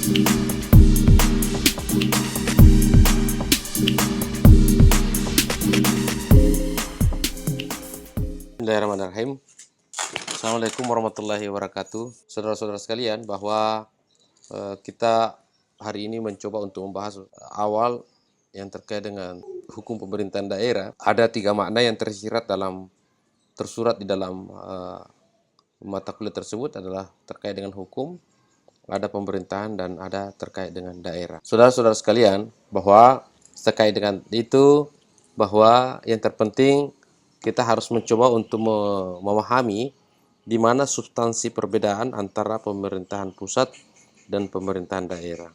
Bismillahirrahmanirrahim. Assalamualaikum warahmatullahi wabarakatuh. Saudara-saudara sekalian, bahwa kita hari ini mencoba untuk membahas awal yang terkait dengan hukum pemerintahan daerah. Ada 3 makna yang tersurat di dalam mata kuliah tersebut, adalah terkait dengan hukum, ada pemerintahan, dan ada terkait dengan daerah. Saudara-saudara sekalian, bahwa terkait dengan itu, bahwa yang terpenting kita harus mencoba untuk memahami di mana substansi perbedaan antara pemerintahan pusat dan pemerintahan daerah.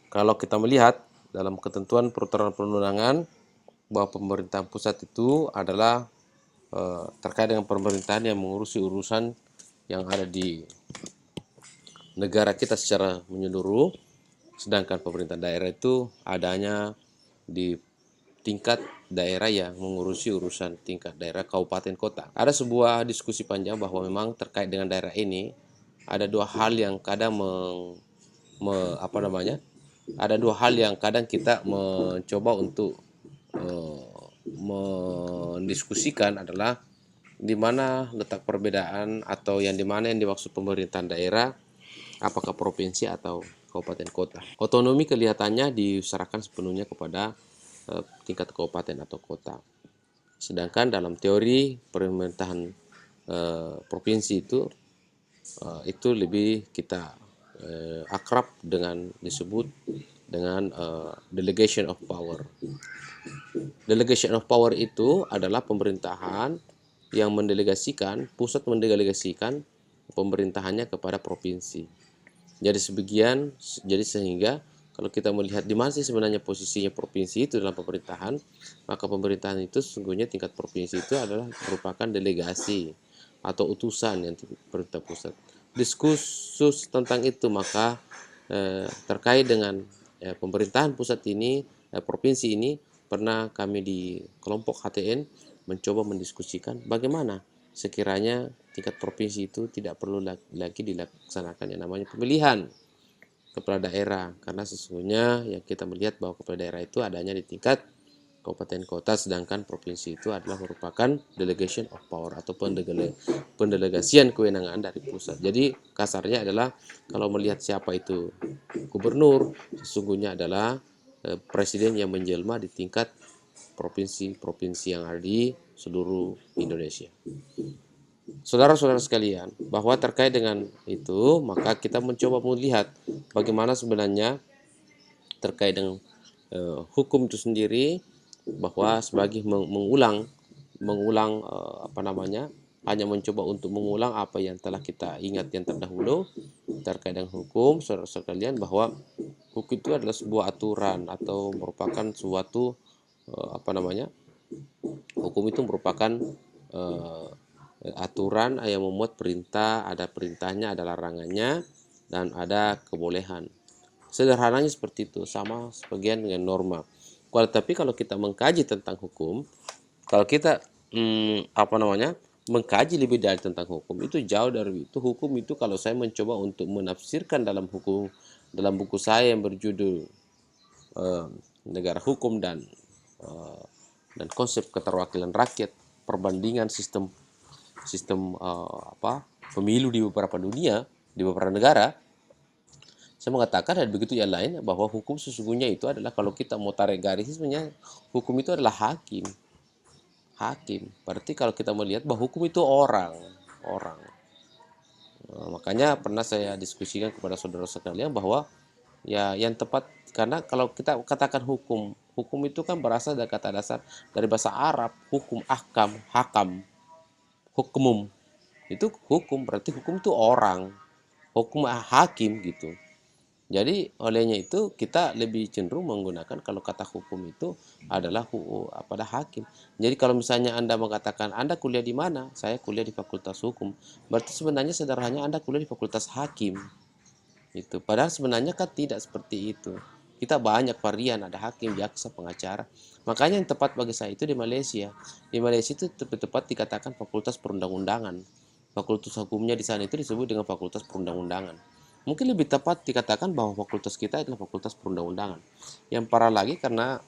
Kalau kita melihat dalam ketentuan peraturan perundangan bahwa pemerintahan pusat itu adalah terkait dengan pemerintahan yang mengurusi urusan yang ada di negara kita secara menyeluruh, sedangkan pemerintahan daerah itu adanya di tingkat daerah yang mengurusi urusan tingkat daerah, kabupaten, kota. Ada sebuah diskusi panjang bahwa memang terkait dengan daerah ini ada 2 hal yang kadang ada 2 hal yang kadang kita mencoba untuk mendiskusikan, adalah di mana letak perbedaan atau yang dimaksud pemerintahan daerah, apakah provinsi atau kabupaten kota. Otonomi kelihatannya diserahkan sepenuhnya kepada tingkat kabupaten atau kota. Sedangkan dalam teori pemerintahan provinsi itu lebih kita akrab dengan disebut dengan delegation of power. Delegation of power itu adalah pemerintahan yang pusat mendelegasikan pemerintahannya kepada provinsi. Jadi sehingga kalau kita melihat di mana sih sebenarnya posisinya provinsi itu dalam pemerintahan, maka pemerintahan itu sesungguhnya tingkat provinsi itu adalah merupakan delegasi atau utusan yang pemerintah pusat. Diskursus tentang itu maka terkait dengan pemerintahan pusat ini, provinsi ini, pernah kami di kelompok HTN mencoba mendiskusikan bagaimana sekiranya tingkat provinsi itu tidak perlu lagi dilaksanakan yang namanya pemilihan kepala daerah, karena sesungguhnya yang kita melihat bahwa kepala daerah itu adanya di tingkat kabupaten kota, sedangkan provinsi itu adalah merupakan delegation of power atau pendelegasian kewenangan dari pusat. Jadi kasarnya adalah kalau melihat siapa itu gubernur, sesungguhnya adalah presiden yang menjelma di tingkat provinsi-provinsi yang ada di seluruh Indonesia. Saudara-saudara sekalian, bahwa terkait dengan itu, maka kita mencoba melihat bagaimana sebenarnya terkait dengan hukum itu sendiri, bahwa sebagai mengulang hanya mencoba untuk mengulang apa yang telah kita ingat yang terdahulu terkait dengan hukum. Saudara-saudara sekalian, bahwa hukum itu adalah sebuah aturan atau merupakan suatu hukum itu merupakan aturan yang memuat perintah, ada perintahnya, ada larangannya, dan ada kebolehan. Sederhananya seperti itu, sama sebagian dengan norma. Tapi kalau kita mengkaji tentang hukum, kalau kita mengkaji lebih dari tentang hukum, itu jauh dari itu. Hukum itu kalau saya mencoba untuk menafsirkan dalam buku saya yang berjudul Negara Hukum dan Konsep Keterwakilan Rakyat, perbandingan sistem pemilu di beberapa negara, saya mengatakan dan begitu yang lain, bahwa hukum sesungguhnya itu adalah, kalau kita mau tarik garis, sebenarnya hukum itu adalah hakim. Berarti kalau kita melihat bahwa hukum itu orang. Makanya pernah saya diskusikan kepada saudara sekalian bahwa ya yang tepat, karena kalau kita katakan hukum itu kan berasal dari kata dasar dari bahasa Arab, hukum, hakam, hukumum. Itu hukum, berarti hukum itu orang, hukum hakim gitu. Jadi olehnya itu kita lebih cenderung menggunakan kalau kata hukum itu adalah hakim. Jadi kalau misalnya Anda mengatakan Anda kuliah di mana? Saya kuliah di Fakultas Hukum. Berarti sebenarnya sederhananya Anda kuliah di Fakultas Hakim. Itu padahal sebenarnya kan tidak seperti itu. Kita banyak varian, ada hakim, jaksa, pengacara. Makanya yang tepat bagi saya itu di Malaysia. Di Malaysia itu tepat dikatakan Fakultas Perundang-undangan. Fakultas hukumnya di sana itu disebut dengan Fakultas Perundang-undangan. Mungkin lebih tepat dikatakan bahwa fakultas kita adalah fakultas perundang-undangan. Yang parah lagi karena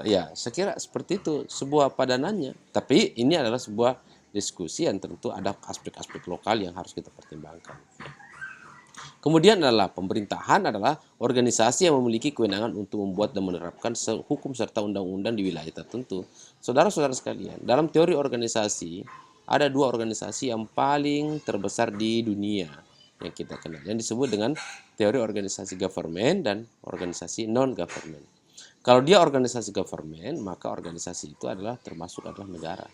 ya saya kira seperti itu sebuah padanannya. Tapi ini adalah sebuah diskusi yang tentu ada aspek-aspek lokal yang harus kita pertimbangkan. Kemudian adalah pemerintahan adalah organisasi yang memiliki kewenangan untuk membuat dan menerapkan hukum serta undang-undang di wilayah tertentu. Saudara-saudara sekalian, dalam teori organisasi ada dua organisasi yang paling terbesar di dunia yang kita kenal, yang disebut dengan teori organisasi government dan organisasi non-government. Kalau dia organisasi government, maka organisasi itu adalah termasuk adalah negara.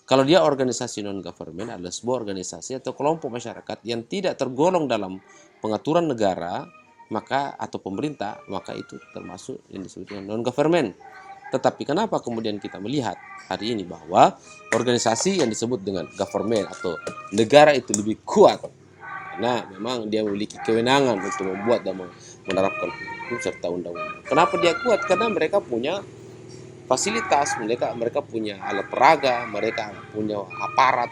Kalau dia organisasi non-government adalah sebuah organisasi atau kelompok masyarakat yang tidak tergolong dalam pengaturan negara maka atau pemerintah, maka itu termasuk yang disebut dengan non-government. Tetapi kenapa kemudian kita melihat hari ini bahwa organisasi yang disebut dengan government atau negara itu lebih kuat karena memang dia memiliki kewenangan untuk membuat dan menerapkan hukum serta undang-undang. Kenapa dia kuat? Karena mereka punya fasilitas, mereka punya alat peraga, mereka punya aparat,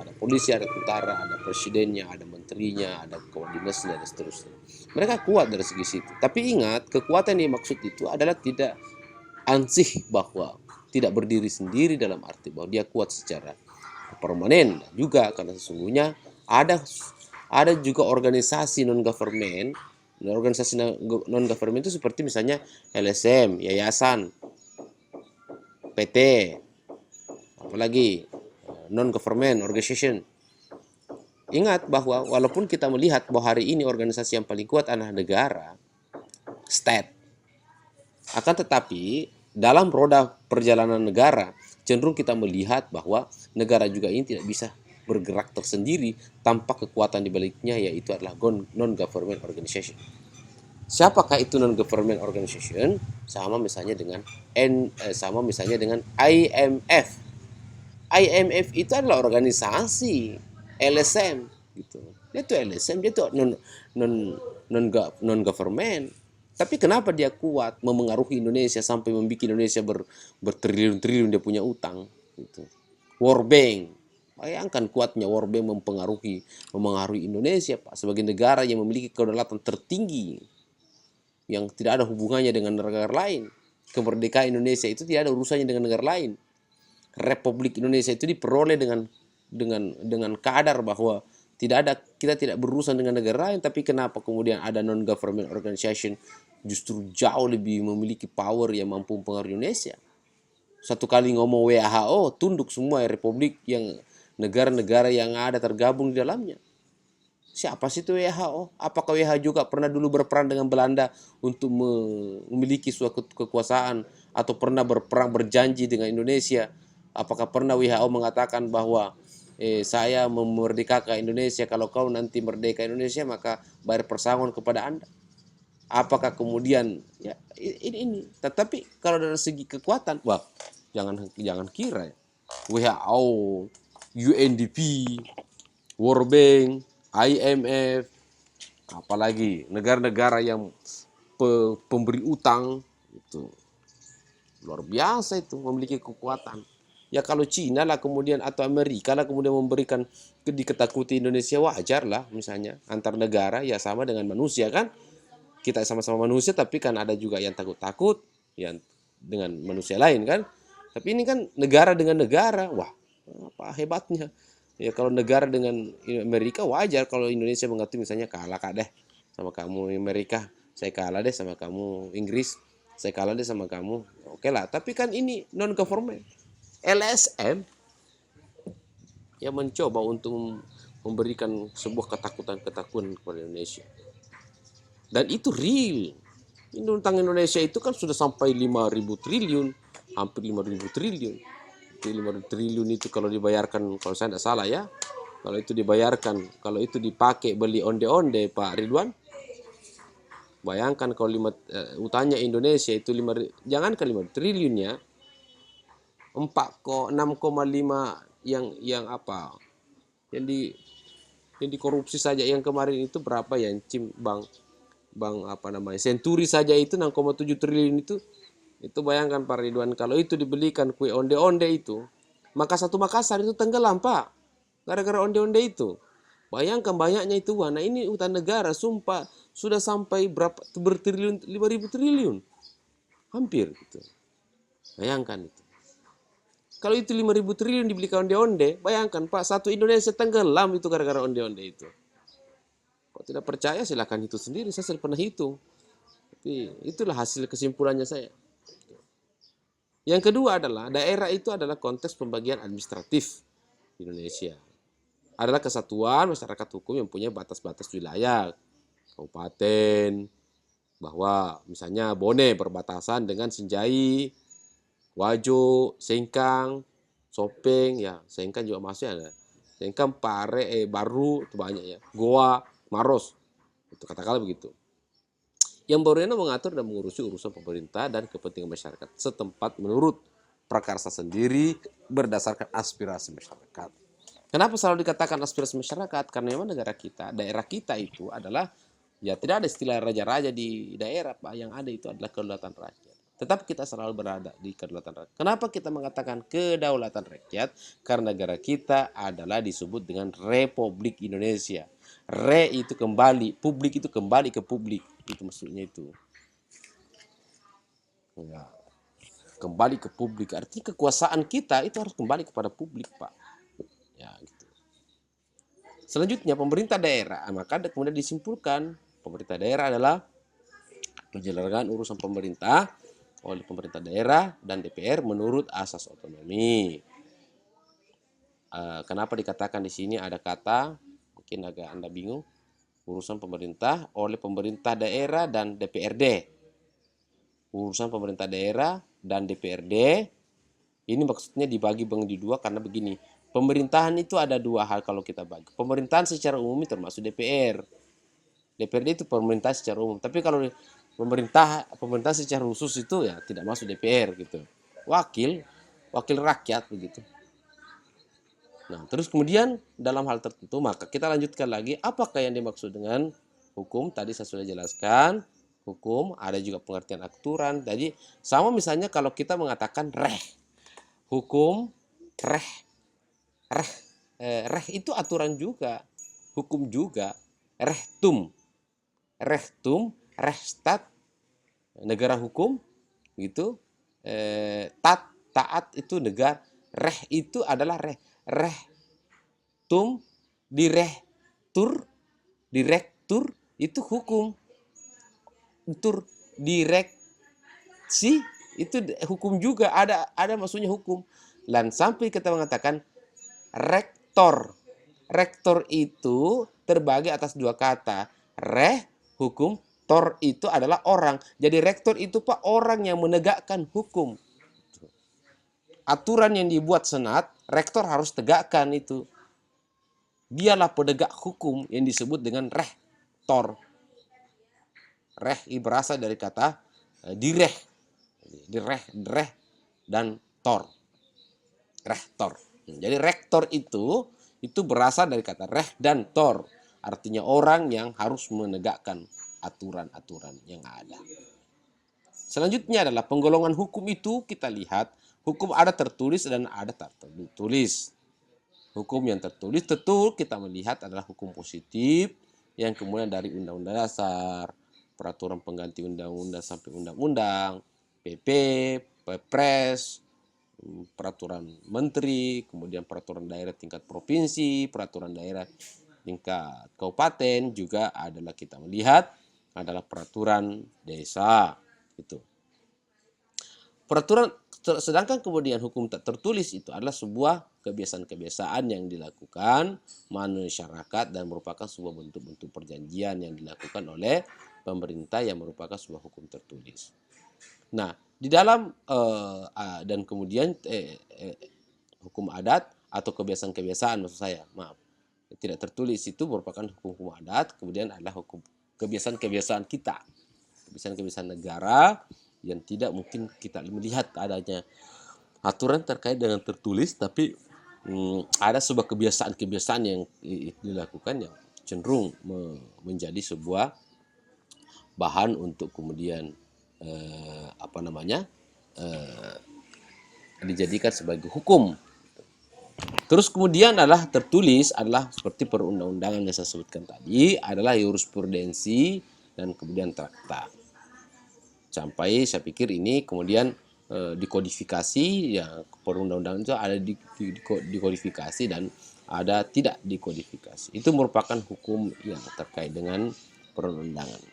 ada polisi, ada tentara, ada presidennya, ada menterinya, ada koordinasinya dan seterusnya. Mereka kuat dari segi situ. Tapi ingat, kekuatan yang maksud itu adalah tidak ansih, bahwa tidak berdiri sendiri dalam arti bahwa dia kuat secara permanen juga, karena sesungguhnya ada juga organisasi non government. Organisasi non government itu seperti misalnya LSM, yayasan, PT, apalagi non-government organization. Ingat bahwa walaupun kita melihat bahwa hari ini organisasi yang paling kuat adalah negara, state, akan tetapi dalam roda perjalanan negara cenderung kita melihat bahwa negara juga ini tidak bisa bergerak tersendiri tanpa kekuatan di baliknya, yaitu adalah non-government organization. Siapakah itu non-government organization? Sama misalnya dengan IMF. IMF itu adalah organisasi LSM gitu. Dia tuh LSM, dia tuh non government. Tapi kenapa dia kuat memengaruhi Indonesia sampai membuat Indonesia bertriliun-triliun dia punya utang gitu. World Bank. Bayangkan kuatnya World Bank memengaruhi Indonesia, Pak, sebagai negara yang memiliki kedaulatan tertinggi yang tidak ada hubungannya dengan negara lain. Kemerdekaan Indonesia itu tidak ada urusannya dengan negara lain. Republik Indonesia itu diperoleh dengan kadar bahwa kita tidak berurusan dengan negara lain. Tapi kenapa kemudian ada non government organization justru jauh lebih memiliki power yang mampu mempengaruhi Indonesia? Satu kali ngomong WHO, tunduk semua republik yang negara-negara yang ada tergabung di dalamnya. Siapa sih itu WHO? Apakah WHO juga pernah dulu berperan dengan Belanda untuk memiliki suatu kekuasaan atau pernah berperang berjanji dengan Indonesia? Apakah pernah WHO mengatakan bahwa saya memerdekakan Indonesia, kalau kau nanti merdeka Indonesia maka bayar persangon kepada Anda? Apakah kemudian ya ini? Tetapi kalau dari segi kekuatan, wah jangan kira ya. WHO, UNDP, World Bank, IMF, apalagi negara-negara yang pemberi utang itu luar biasa, itu memiliki kekuatan. Ya kalau Cina lah kemudian atau Amerika lah kemudian memberikan diketakuti Indonesia, wajar lah misalnya antar negara, ya sama dengan manusia kan, kita sama-sama manusia tapi kan ada juga yang takut-takut yang dengan manusia lain kan. Tapi ini kan negara dengan negara, wah apa hebatnya. Ya kalau negara dengan Amerika wajar kalau Indonesia mengatakan misalnya kalah deh sama kamu Amerika, saya kalah deh sama kamu Inggris, saya kalah deh sama kamu, oke lah. Tapi kan ini non government LSM yang mencoba untuk memberikan sebuah ketakutan kepada Indonesia, dan itu real. Utang Indonesia itu kan sudah sampai 5.000 triliun, hampir 5.000 triliun. 5 triliun itu kalau dibayarkan, kalau saya tidak salah ya, kalau itu dibayarkan, kalau itu dipakai beli onde-onde Pak Ridwan, bayangkan kalau utangnya Indonesia itu jangankan 5 triliunnya, 6,5 yang apa, yang dikorupsi saja yang kemarin itu berapa ya, bank apa namanya Senturi saja itu 6,7 triliun itu bayangkan Pak Ridwan, kalau itu dibelikan kue onde-onde itu, maka satu Makassar itu tenggelam Pak, gara-gara onde-onde itu. Bayangkan banyaknya itu uang. Nah ini utang negara, sumpah sudah sampai berapa bertriliun, 5.000 triliun, hampir gitu. Bayangkan itu. Kalau itu 5.000 triliun dibelikan onde-onde, bayangkan Pak, satu Indonesia tenggelam itu gara-gara onde-onde itu. Kalau tidak percaya silahkan hitung sendiri, saya pernah hitung. Tapi itulah hasil kesimpulannya saya. Yang kedua adalah daerah itu adalah konteks pembagian administratif di Indonesia. Adalah kesatuan masyarakat hukum yang punya batas-batas wilayah. Kabupaten, bahwa misalnya Bone berbatasan dengan Sinjai, Wajo, Sengkang, Sopeng, ya Sengkang juga masih ada. Sengkang, Pare, Baru, itu banyak ya. Goa, Maros, itu katakanlah begitu. Yang berwenang mengatur dan mengurusi urusan pemerintah dan kepentingan masyarakat setempat menurut prakarsa sendiri berdasarkan aspirasi masyarakat. Kenapa selalu dikatakan aspirasi masyarakat? Karena memang negara kita, daerah kita itu adalah, ya tidak ada istilah raja-raja di daerah Pak, yang ada itu adalah kedaulatan rakyat. Tetap kita selalu berada di kedaulatan rakyat. Kenapa kita mengatakan kedaulatan rakyat? Karena negara kita adalah disebut dengan Republik Indonesia. Re itu kembali, publik itu kembali ke publik. Itu maksudnya itu. Ya. Kembali ke publik. Artinya kekuasaan kita itu harus kembali kepada publik Pak. Ya gitu. Selanjutnya pemerintah daerah. Maka kemudian disimpulkan pemerintah daerah adalah penyelenggaraan urusan pemerintah oleh pemerintah daerah dan DPR menurut asas otonomi. Kenapa dikatakan di sini ada kata, mungkin agak Anda bingung, urusan pemerintah oleh pemerintah daerah dan DPRD. Urusan pemerintah daerah dan DPRD, ini maksudnya dibagi di dua karena begini, pemerintahan itu ada dua hal kalau kita bagi. Pemerintahan secara umum termasuk DPR. DPRD itu pemerintahan secara umum. Tapi kalau pemerintah secara khusus itu ya tidak masuk DPR gitu. Wakil rakyat begitu. Nah, terus kemudian dalam hal tertentu maka kita lanjutkan lagi apakah yang dimaksud dengan hukum. Tadi saya sudah jelaskan, hukum ada juga pengertian aturan. Jadi sama misalnya kalau kita mengatakan hukum, reh itu aturan juga, hukum juga, rehtum, restat, negara hukum gitu, taat itu negara, itu adalah tum, direktur itu hukum, direksi itu hukum juga, ada maksudnya hukum. Dan sampai kita mengatakan rektor itu terbagi atas dua kata, hukum, tor itu adalah orang. Jadi rektor itu Pak orang yang menegakkan hukum. Aturan yang dibuat senat, rektor harus tegakkan itu. Dialah penegak hukum yang disebut dengan rektor. Berasal dari kata direh dan tor. Rektor. Jadi rektor itu berasal dari kata dan tor. Artinya orang yang harus menegakkan aturan-aturan yang ada. Selanjutnya adalah penggolongan hukum itu kita lihat. Hukum ada tertulis dan ada tak tertulis. Hukum yang tertulis tentu kita melihat adalah hukum positif yang kemudian dari Undang-Undang Dasar, peraturan pengganti undang-undang sampai undang-undang, PP, Perpres, peraturan menteri, kemudian peraturan daerah tingkat provinsi, peraturan daerah tingkat kabupaten, juga adalah kita melihat adalah peraturan desa itu. Peraturan, sedangkan kemudian hukum tak tertulis itu adalah sebuah kebiasaan-kebiasaan yang dilakukan masyarakat dan merupakan sebuah bentuk-bentuk perjanjian yang dilakukan oleh pemerintah yang merupakan sebuah hukum tertulis. Nah, di dalam dan kemudian hukum adat atau kebiasaan-kebiasaan maksud saya, tidak tertulis itu merupakan hukum adat, kemudian adalah hukum kebiasaan-kebiasaan kita, kebiasaan-kebiasaan negara yang tidak mungkin kita melihat adanya aturan terkait dengan tertulis, tapi ada sebuah kebiasaan-kebiasaan yang dilakukan yang cenderung menjadi sebuah bahan untuk kemudian dijadikan sebagai hukum. Terus kemudian adalah tertulis adalah seperti perundang-undangan yang saya sebutkan tadi, adalah jurisprudensi dan kemudian traktat. Sampai saya pikir ini kemudian dikodifikasi, ya perundang-undangan itu ada dikodifikasi dan ada tidak dikodifikasi. Itu merupakan hukum yang terkait dengan perundang-undangan.